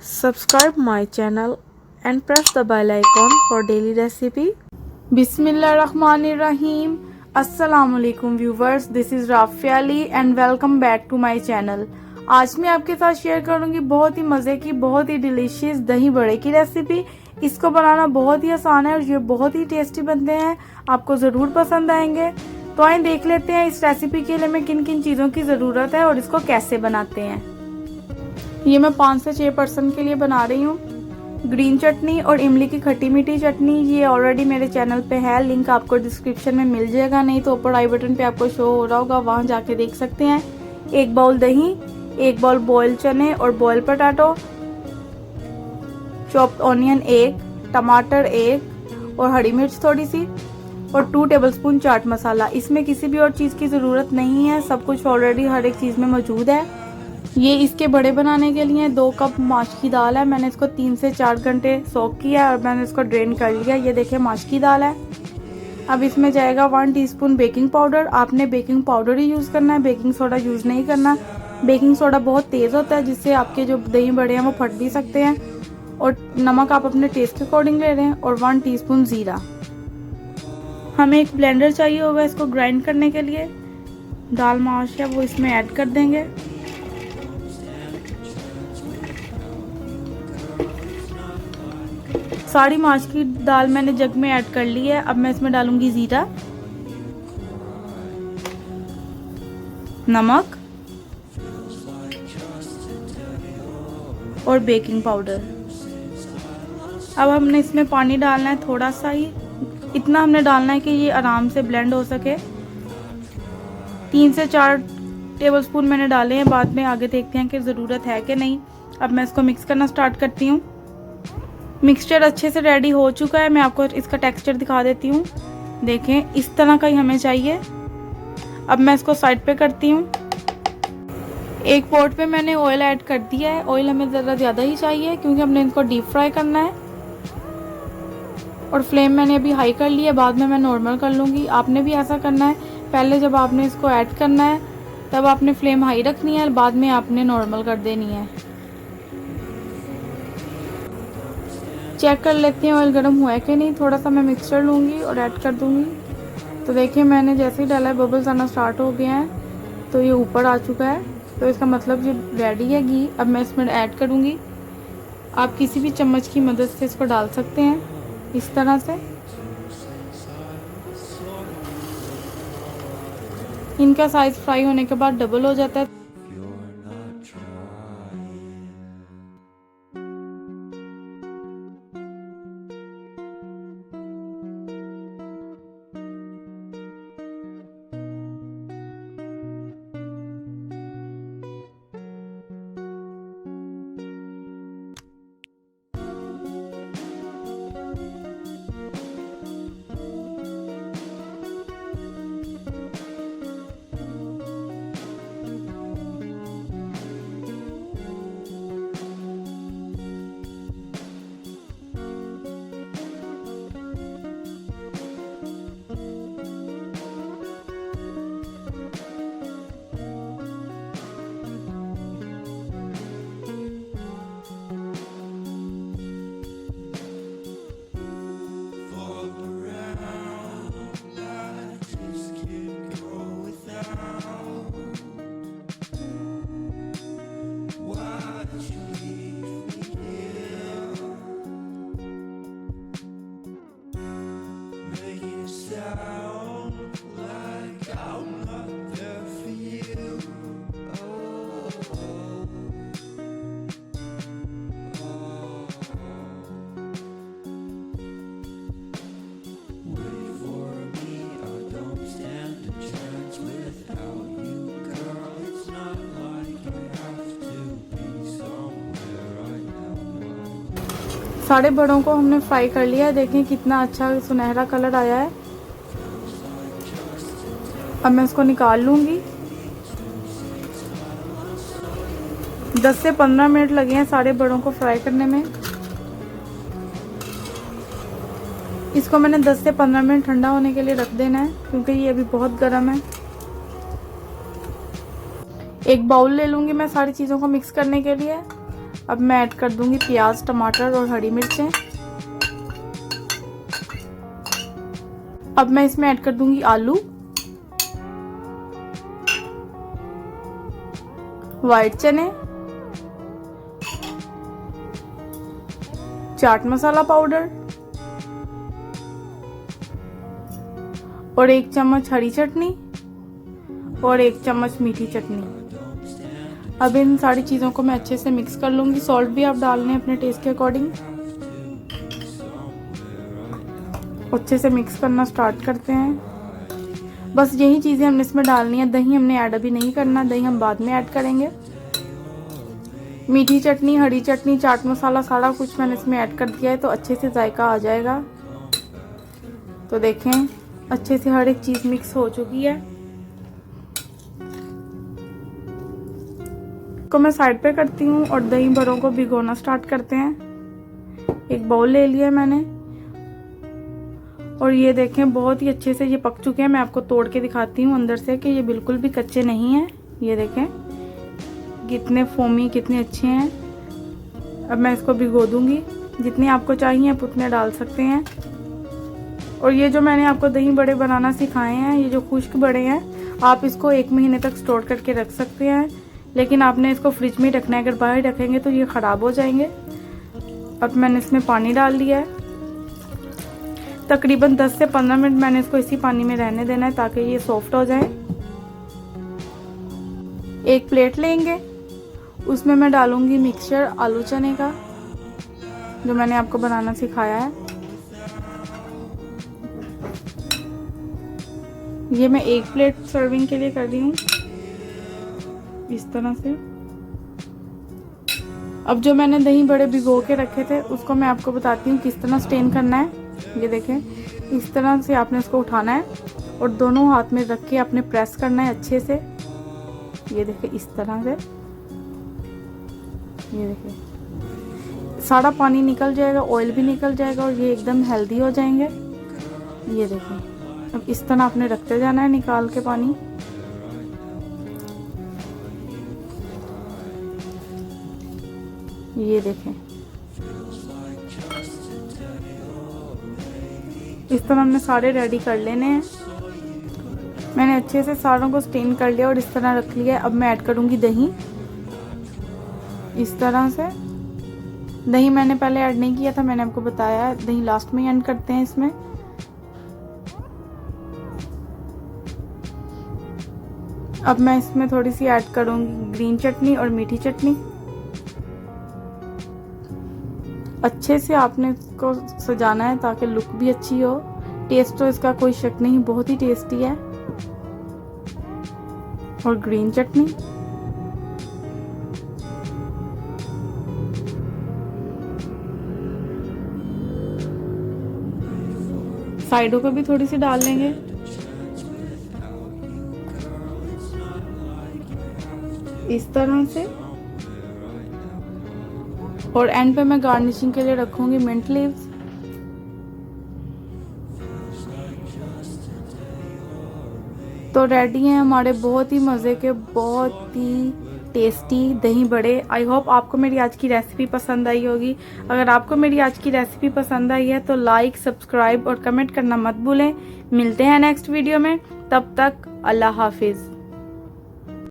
Subscribe my channel and press the bell icon for daily recipe. Bismillahirrahmanirrahim. अस्सलामुअलैकुम viewers, this is Rafia Ali and welcome back to my channel. आज मैं आपके साथ share करूंगी बहुत ही मज़े की, बहुत ही डिलीशियस दही बड़े की रेसिपी। इसको बनाना बहुत ही आसान है और ये बहुत ही टेस्टी बनते हैं, आपको ज़रूर पसंद आएंगे। तो आइए देख लेते हैं इस रेसिपी के लिए मैं किन किन चीज़ों की ज़रूरत है और इसको कैसे बनाते हैं। ये मैं 5 से 6 पर्सन के लिए बना रही हूँ। ग्रीन चटनी और इमली की खट्टी मीठी चटनी, ये ऑलरेडी मेरे चैनल पे है, लिंक आपको डिस्क्रिप्शन में मिल जाएगा, नहीं तो ऊपर आई बटन पे आपको शो हो रहा होगा, वहाँ जाके देख सकते हैं। 1 बाउल दही, 1 बाउल बॉयल चने और बॉयल पोटैटो, चॉप्ड ऑनियन 1, टमाटर 1 और हरी मिर्च थोड़ी सी और 2 टेबलस्पून चाट मसाला। इसमें किसी भी और चीज़ की ज़रूरत नहीं है, सब कुछ ऑलरेडी हर एक चीज़ में मौजूद है। ये इसके बड़े बनाने के लिए 2 कप माश की दाल है। मैंने इसको 3 से 4 घंटे सोक किया और मैंने इसको ड्रेन कर लिया। ये देखिए माश की दाल है। अब इसमें जाएगा 1 टीस्पून बेकिंग पाउडर। आपने बेकिंग पाउडर ही यूज़ करना है, बेकिंग सोडा यूज़ नहीं करना। बेकिंग सोडा बहुत तेज़ होता है, जिससे आपके जो दही बड़े हैं वो फट भी सकते हैं। और नमक आप अपने टेस्ट के अकॉर्डिंग ले रहे हैं और 1 टीस्पून ज़ीरा। हमें एक ब्लेंडर चाहिए होगा इसको ग्राइंड करने के लिए। दाल माश है वो इसमें ऐड कर देंगे। सारी माश की दाल मैंने जग में ऐड कर ली है। अब मैं इसमें डालूंगी जीरा, नमक और बेकिंग पाउडर। अब हमने इसमें पानी डालना है, थोड़ा सा ही, इतना हमने डालना है कि ये आराम से ब्लेंड हो सके। 3 से 4 टेबलस्पून मैंने डाले हैं, बाद में आगे देखते हैं कि ज़रूरत है कि नहीं। अब मैं इसको मिक्स करना स्टार्ट करती हूँ। मिक्सचर अच्छे से रेडी हो चुका है। मैं आपको इसका टेक्सचर दिखा देती हूँ। देखें इस तरह का ही हमें चाहिए। अब मैं इसको साइड पे करती हूँ। एक पॉट पे मैंने ऑयल ऐड कर दिया है। ऑयल हमें ज़रा ज़्यादा ही चाहिए क्योंकि हमने इसको डीप फ्राई करना है। और फ्लेम मैंने अभी हाई कर लिया है, बाद में मैं नॉर्मल कर लूँगी। आपने भी ऐसा करना है, पहले जब आपने इसको ऐड करना है तब आपने फ्लेम हाई रखनी है, बाद में आपने नॉर्मल कर देनी है। चेक कर लेते हैं ऑयल गर्म हुआ है कि नहीं। थोड़ा सा मैं मिक्सचर लूँगी और ऐड कर दूँगी। तो देखिए मैंने जैसे ही डाला है बबल्स आना स्टार्ट हो गए हैं, तो ये ऊपर आ चुका है, तो इसका मतलब ये रेडी है घी। अब मैं इसमें ऐड करूँगी। आप किसी भी चम्मच की मदद से इसको डाल सकते हैं इस तरह से। इनका साइज़ फ्राई होने के बाद डबल हो जाता है। सारे बड़ों को हमने फ्राई कर लिया है। देखें कितना अच्छा सुनहरा कलर आया है। अब मैं इसको निकाल लूँगी। 10 से 15 मिनट लगे हैं सारे बड़ों को फ्राई करने में। इसको मैंने 10 से 15 मिनट ठंडा होने के लिए रख देना है क्योंकि ये अभी बहुत गर्म है। एक बाउल ले लूँगी मैं सारी चीज़ों को मिक्स करने के लिए। अब मैं ऐड कर दूंगी प्याज, टमाटर और हरी मिर्चें। अब मैं इसमें ऐड कर दूंगी आलू, व्हाइट चने, चाट मसाला पाउडर और 1 चम्मच हरी चटनी और 1 चम्मच मीठी चटनी। अब इन सारी चीज़ों को मैं अच्छे से मिक्स कर लूँगी। सॉल्ट भी आप डाल लें अपने टेस्ट के अकॉर्डिंग। अच्छे से मिक्स करना स्टार्ट करते हैं। बस यही चीज़ें हमने इसमें डालनी है। दही हमने ऐड अभी नहीं करना, दही हम बाद में ऐड करेंगे। मीठी चटनी, हरी चटनी, चाट मसाला सारा कुछ मैंने इसमें ऐड कर दिया है, तो अच्छे से जायका आ जाएगा। तो देखें अच्छे से हर एक चीज़ मिक्स हो चुकी है। को मैं साइड पे करती हूँ और दही बड़ों को भिगोना स्टार्ट करते हैं। एक बाउल ले लिया मैंने और ये देखें बहुत ही अच्छे से ये पक चुके हैं। मैं आपको तोड़ के दिखाती हूँ अंदर से कि ये बिल्कुल भी कच्चे नहीं हैं। ये देखें कितने फोमी, कितने अच्छे हैं। अब मैं इसको भिगो दूंगी। जितने आपको चाहिए आप उतने डाल सकते हैं। और ये जो मैंने आपको दही बड़े बनाना सिखाए हैं, ये जो खुश्क बड़े हैं, आप इसको 1 महीने तक स्टोर करके रख सकते हैं। लेकिन आपने इसको फ्रिज में रखना है, अगर बाहर रखेंगे तो ये ख़राब हो जाएंगे। अब मैंने इसमें पानी डाल दिया है। तकरीबन 10 से 15 मिनट मैंने इसको इसी पानी में रहने देना है ताकि ये सॉफ्ट हो जाए। एक प्लेट लेंगे, उसमें मैं डालूंगी मिक्सचर आलू चने का जो मैंने आपको बनाना सिखाया है। ये मैं 1 प्लेट सर्विंग के लिए कर रही हूँ इस तरह से। अब जो मैंने दही बड़े भिगो के रखे थे उसको मैं आपको बताती हूँ किस तरह स्टेन करना है। ये देखें इस तरह से आपने इसको उठाना है और दोनों हाथ में रख के आपने प्रेस करना है अच्छे से। ये देखें इस तरह से, ये देखें सारा पानी निकल जाएगा, ऑयल भी निकल जाएगा और ये एकदम हेल्दी हो जाएंगे। ये देखें अब इस तरह आपने रखते जाना है निकाल के पानी। ये देखें इस तरह हमने सारे रेडी कर लेने हैं। मैंने अच्छे से सारों को स्टेन कर लिया और इस तरह रख लिया। अब मैं ऐड करूंगी दही। इस तरह से दही मैंने पहले ऐड नहीं किया था, मैंने आपको बताया है, दही लास्ट में ऐड करते हैं इसमें। अब मैं इसमें थोड़ी सी ऐड करूंगी ग्रीन चटनी और मीठी चटनी। अच्छे से आपने इसको सजाना है ताकि लुक भी अच्छी हो। टेस्ट तो इसका कोई शक नहीं, बहुत ही टेस्टी है। और ग्रीन चटनी, साइडों पे भी थोड़ी सी डाल लेंगे। इस तरह से। और एंड पे मैं गार्निशिंग के लिए रखूंगी मिंट लीव्स। तो रेडी हैं हमारे बहुत ही मज़े के, बहुत ही टेस्टी दही बड़े। आई होप आपको मेरी आज की रेसिपी पसंद आई होगी। अगर आपको मेरी आज की रेसिपी पसंद आई है तो लाइक, सब्सक्राइब और कमेंट करना मत भूलें। मिलते हैं नेक्स्ट वीडियो में, तब तक अल्लाह हाफिज़।